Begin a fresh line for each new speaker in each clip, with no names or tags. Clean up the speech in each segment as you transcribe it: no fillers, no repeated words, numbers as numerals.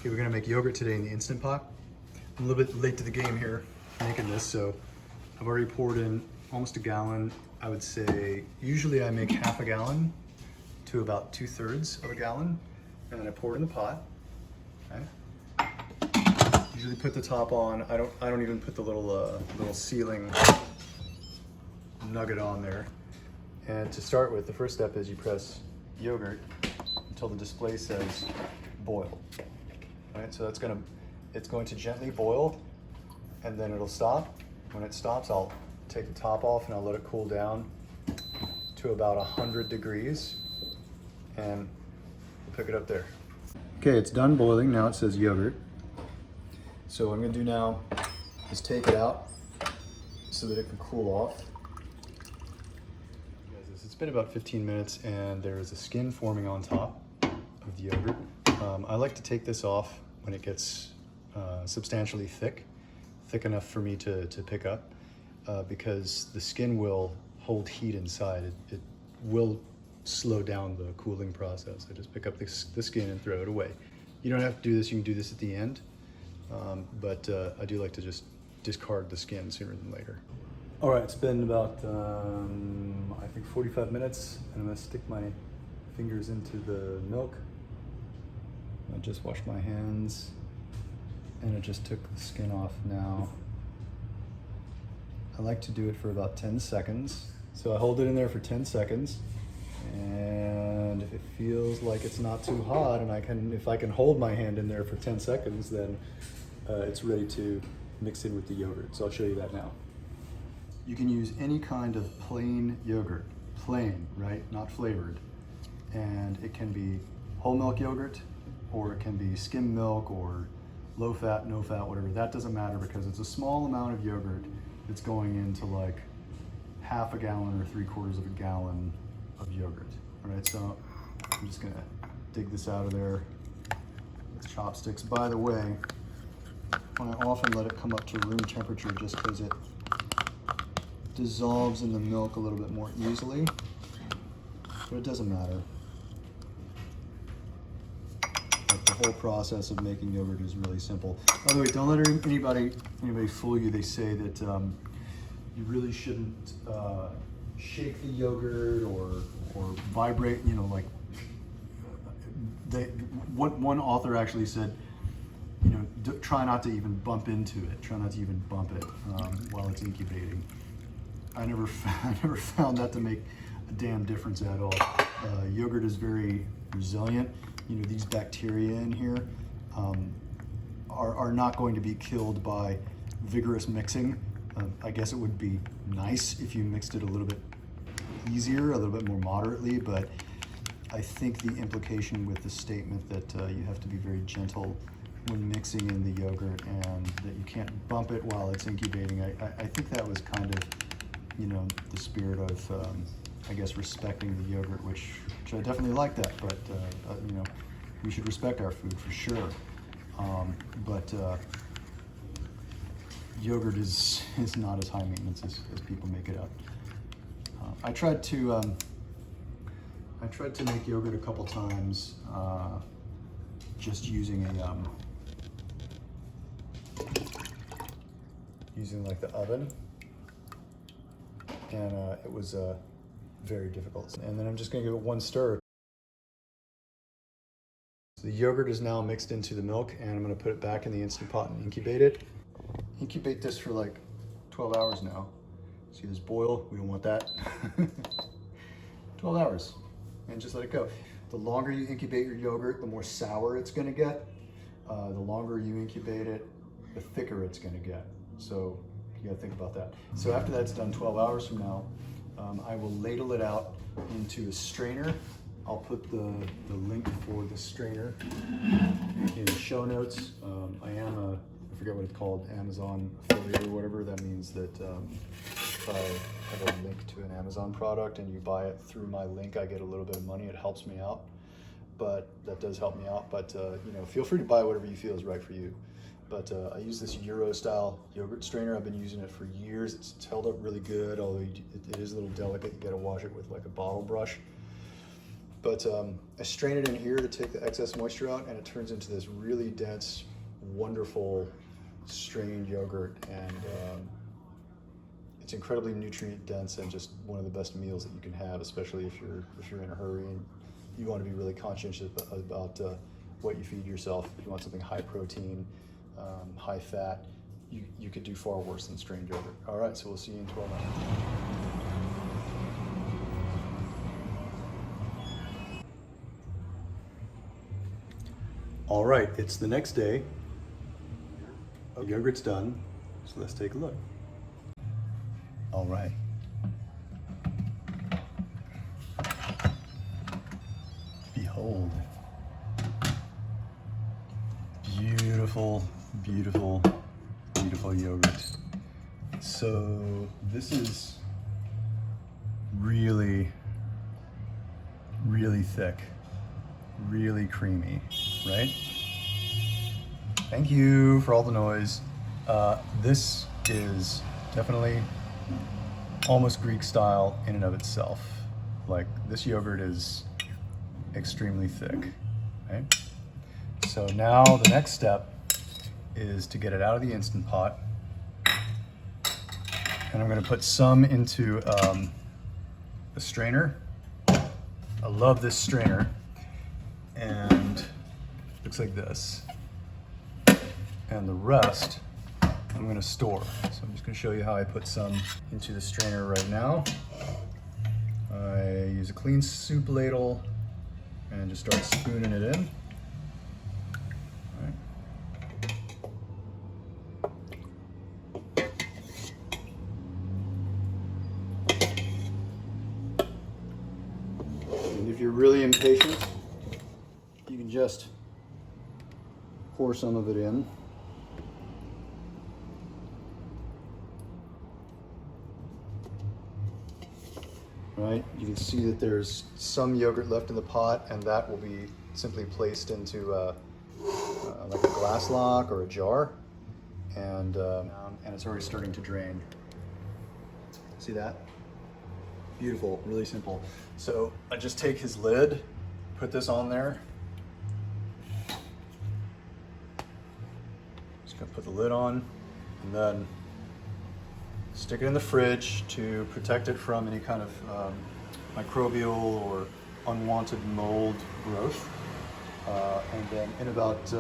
Okay, we're gonna make yogurt today in the Instant Pot. I'm a little bit late to the game here making this, so I've already poured in almost a gallon. I would say usually I make half a gallon to about 2/3 of a gallon, and then I pour it in the pot. Okay. Usually put the top on. I don't even put the little sealing nugget on there. And to start with, the first step is you press yogurt until the display says boil. All right, so it's going to gently boil, and then it'll stop. When it stops, I'll take the top off and I'll let it cool down to about 100 degrees, and we'll pick it up there. Okay, it's done boiling. Now it says yogurt. So what I'm gonna do now is take it out so that it can cool off. It's been about 15 minutes and there is a skin forming on top of the yogurt. I like to take this off when it gets substantially thick enough for me to pick up, because the skin will hold heat inside. It will slow down the cooling process. I just pick up the skin and throw it away. You don't have to do this, you can do this at the end, but I do like to just discard the skin sooner than later. All right, it's been about, I think 45 minutes, and I'm gonna stick my fingers into the milk. I just washed my hands, and I just took the skin off now. I like to do it for about 10 seconds. So I hold it in there for 10 seconds, and if it feels like it's not too hot, and if I can hold my hand in there for 10 seconds, then it's ready to mix in with the yogurt. So I'll show you that now. You can use any kind of plain yogurt, plain, right? Not flavored. And it can be whole milk yogurt, or it can be skim milk, or low fat, no fat, whatever. That doesn't matter, because it's a small amount of yogurt that's going into like half a gallon or 3/4 of a gallon of yogurt. All right, so I'm just gonna dig this out of there with chopsticks. By the way, I often let it come up to room temperature just because it dissolves in the milk a little bit more easily, but it doesn't matter. Like, the whole process of making yogurt is really simple. By the way, don't let anybody fool you. They say that you really shouldn't shake the yogurt or vibrate. You know, like one author actually said, you know, try not to even bump into it. Try not to even bump it while it's incubating. I never found that to make a damn difference at all. Yogurt is very resilient. You know, these bacteria in here are not going to be killed by vigorous mixing. I guess it would be nice if you mixed it a little bit easier, a little bit more moderately, but I think the implication with the statement that you have to be very gentle when mixing in the yogurt and that you can't bump it while it's incubating, I think that was kind of, you know, the spirit of, I guess, respecting the yogurt, which I definitely like that, but, you know, we should respect our food for sure. But yogurt is not as high maintenance as people make it out. I tried to make yogurt a couple times, just using using like the oven, and it was very difficult. And then I'm just gonna give it one stir. So the yogurt is now mixed into the milk, and I'm gonna put it back in the Instant Pot and incubate it. Incubate this for like 12 hours now. See this boil? We don't want that. 12 hours, and just let it go. The longer you incubate your yogurt, the more sour it's gonna get. The longer you incubate it, the thicker it's gonna get. So you gotta think about that. So after that's done, 12 hours from now, I will ladle it out into a strainer. I'll put the link for the strainer in the show notes. I forget what it's called, Amazon affiliate or whatever. That means that if I have a link to an Amazon product and you buy it through my link, I get a little bit of money. It helps me out, but that does help me out. But you know, feel free to buy whatever you feel is right for you. But I use this Euro style yogurt strainer. I've been using it for years. It's held up really good, although it is a little delicate. You gotta wash it with like a bottle brush. But I strain it in here to take the excess moisture out, and it turns into this really dense, wonderful strained yogurt, and it's incredibly nutrient dense and just one of the best meals that you can have, especially if you're in a hurry and you want to be really conscientious about what you feed yourself. If you want something high protein, high fat, you could do far worse than strained yogurt. All right, so we'll see you in 12 hours. All right, it's the next day. The yogurt's done, so let's take a look. All right. Behold. Beautiful, beautiful, beautiful yogurt. So this is really, really thick, really creamy, right? Thank you for all the noise. This is definitely almost Greek style in and of itself. Like, this yogurt is extremely thick, right? So now the next step is to get it out of the Instant Pot. And I'm gonna put some into the strainer. I love this strainer. And it looks like this. And the rest I'm gonna store. So I'm just gonna show you how I put some into the strainer right now. I use a clean soup ladle and just start spooning it in. And if you're really impatient, you can just pour some of it in. Right, you can see that there's some yogurt left in the pot, and that will be simply placed into like a glass lock or a jar, and it's already starting to drain. See that? Beautiful, really simple. So I just take his lid, put this on there. Just gonna put the lid on, and then stick it in the fridge to protect it from any kind of microbial or unwanted mold growth. And then in about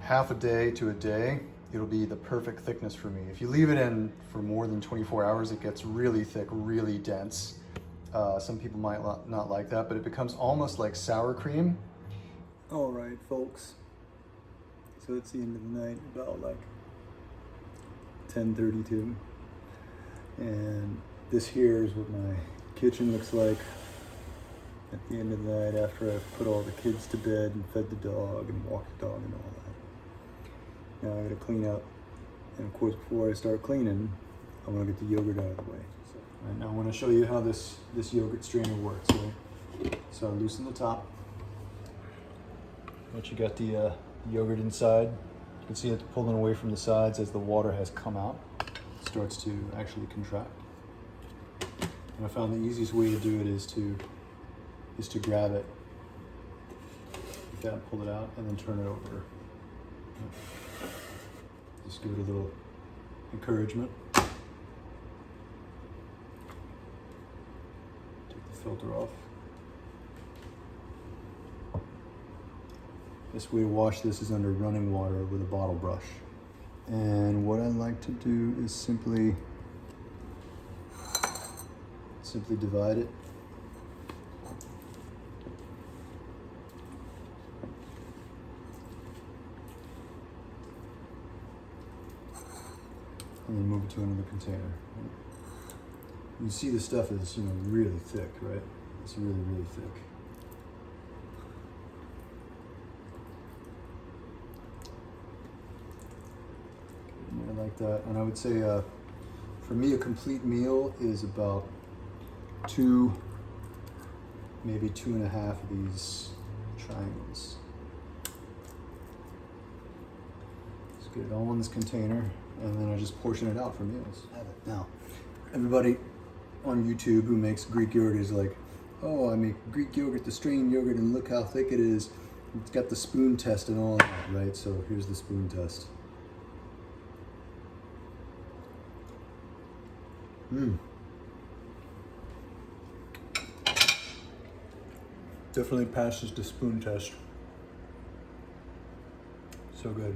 half a day to a day, it'll be the perfect thickness for me. If you leave it in for more than 24 hours, it gets really thick, really dense. Some people might not like that, but it becomes almost like sour cream. All right, folks. So it's the end of the night, about like 10:32, and this here is what my kitchen looks like at the end of the night after I've put all the kids to bed and fed the dog and walked the dog and all that. Now I gotta clean up, and of course before I start cleaning, I want to get the yogurt out of the way. So, right, now I want to show you how this yogurt strainer works. Right? So I loosen the top. Once you got the yogurt inside, you can see it pulling away from the sides as the water has come out. It starts to actually contract. And I found the easiest way to do it is to grab it like that, pull it out, and then turn it over. Just give it a little encouragement. Take the filter off. Best way to wash this is under running water with a bottle brush. And what I like to do is simply divide it. And then move it to another container. You see the stuff is, really thick, right? It's really, really thick. I like that. And I would say, for me, a complete meal is about 2, maybe 2.5 of these triangles. Just get it all in this container, and then I just portion it out for meals. Have it. Now, everybody on YouTube who makes Greek yogurt is like, Oh, I make Greek yogurt, the strained yogurt, and look how thick it is. It's got the spoon test and all that, right? So here's the spoon test. Definitely passes the spoon test. So good.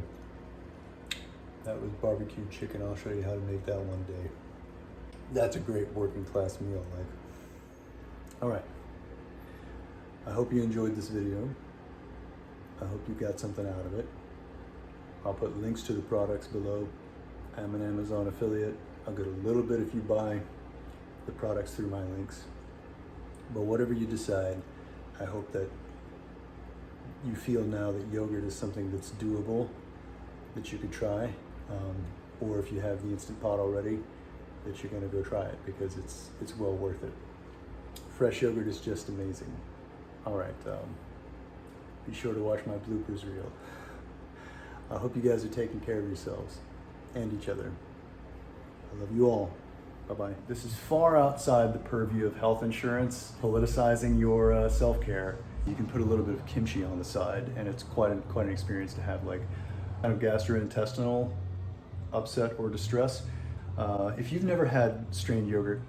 That was barbecue chicken. I'll show you how to make that one day. That's a great working class meal. Like, all right. I hope you enjoyed this video. I hope you got something out of it. I'll put links to the products below. I'm an Amazon affiliate. I'll get a little bit if you buy the products through my links. But whatever you decide, I hope that you feel now that yogurt is something that's doable, that you could try. Or if you have the Instant Pot already, that you're gonna go try it because it's well worth it. Fresh yogurt is just amazing. All right, be sure to watch my bloopers reel. I hope you guys are taking care of yourselves and each other. I love you all. Bye-bye. This is far outside the purview of health insurance, politicizing your self-care. You can put a little bit of kimchi on the side, and it's quite an experience to have, like, kind of gastrointestinal upset or distress. If you've never had strained yogurt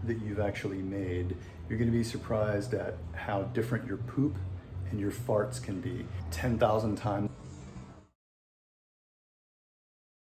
that you've actually made, you're going to be surprised at how different your poop and your farts can be 10,000 times.